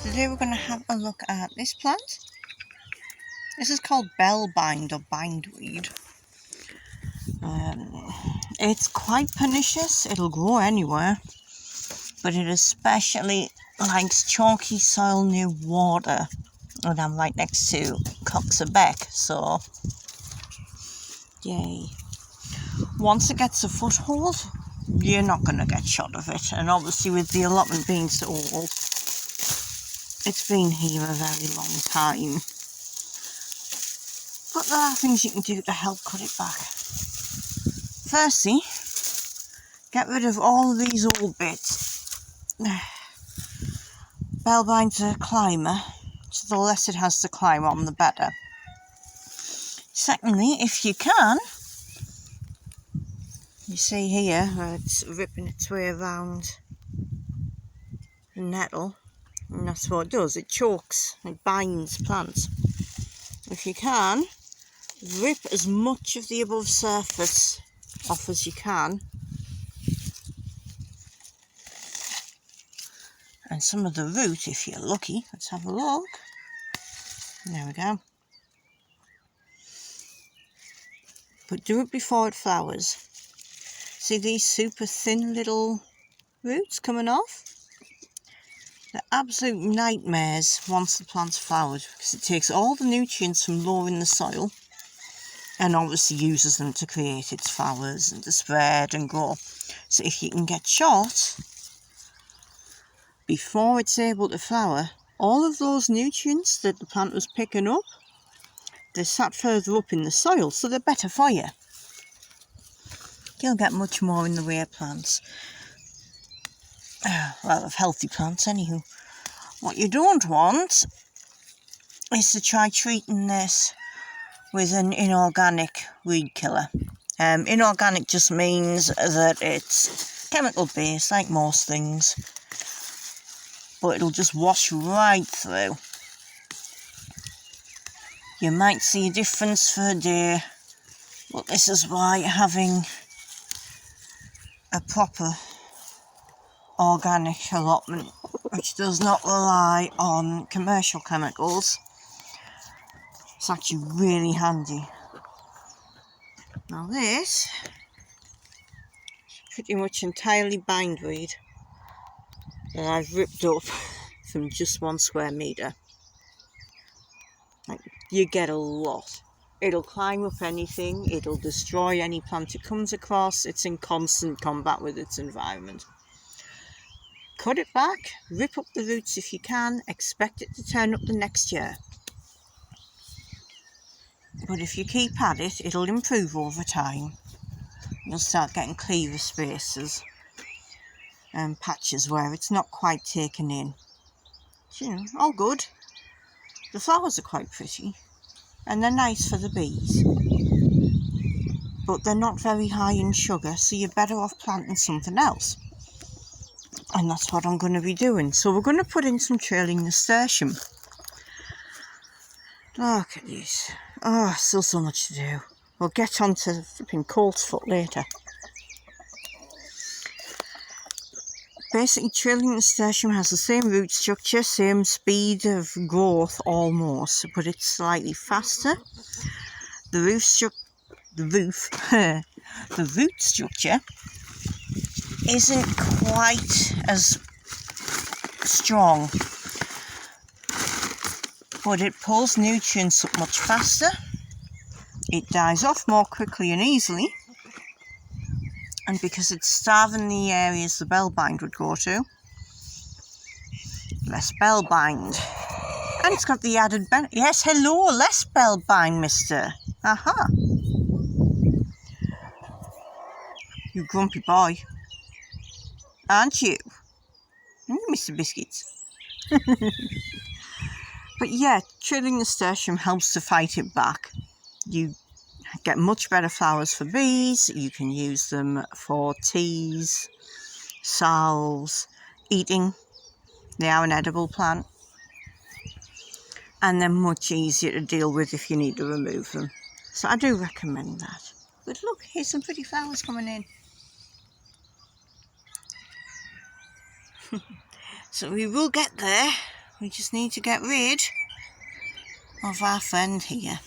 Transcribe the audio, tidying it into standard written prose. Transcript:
Today we're going to have a look at this plant. This is called bellbind or bindweed. It's quite pernicious. It'll grow anywhere, but it especially likes chalky soil near water. And I'm right next to Beck, so yay. Once it gets a foothold, you're not going to get shot of it. And obviously with the allotment being so old, it's been here a very long time. But there are things you can do to help cut it back. Firstly, get rid of all of these old bits. Bellbind's a climber, so the less it has to climb on, the better. Secondly, if you can, you see here where it's ripping its way around the nettle, and that's what it does, it chokes, it binds plants. If you can, rip as much of the above surface off as you can, and some of the root if you're lucky. Let's have a look. There we go. But do it before it flowers. See these super thin little roots coming off? They're absolute nightmares once the plant's flowered, because it takes all the nutrients from low in the soil and obviously uses them to create its flowers and to spread and grow. So if you can get shot before it's able to flower, all of those nutrients that the plant was picking up, they're sat further up in the soil, so they're better for you. You'll get much more in the way of plants. Well, of healthy plants, anywho. What you don't want is to try treating this with an inorganic weed killer. Inorganic just means that it's chemical based, like most things, but it'll just wash right through. You might see a difference for a day, but this is why having a proper organic allotment, which does not rely on commercial chemicals, it's actually really handy. Now this is pretty much entirely bindweed that I've ripped up from just 1 square metre. Like, you get a lot. It'll climb up anything, it'll destroy any plant it comes across, it's in constant combat with its environment. Cut it back, rip up the roots if you can, expect it to turn up the next year. But if you keep at it, it'll improve over time. You'll start getting cleaver spaces and patches where it's not quite taken in. So, you know, all good. The flowers are quite pretty and they're nice for the bees. But they're not very high in sugar, so you're better off planting something else. And that's what I'm going to be doing. So we're going to put in some trailing nasturtium. Look at these. Oh, still so much to do. We'll get on to flipping coltsfoot later. Basically, trailing nasturtium has the same root structure, same speed of growth almost, but it's slightly faster. The root structure isn't quite as strong, but it pulls nutrients up much faster, it dies off more quickly and easily, and because it's starving the areas the bellbind would go to, less bellbind. And it's got the added benefit. Yes, hello, less bellbind, mister. Aha. You grumpy boy. Aren't you? Mr. Biscuits. But yeah, trailing nasturtium helps to fight it back. You get much better flowers for bees. You can use them for teas, salves, eating. They are an edible plant. And they're much easier to deal with if you need to remove them. So I do recommend that. But look, here's some pretty flowers coming in. So we will get there We just need to get rid of our friend here.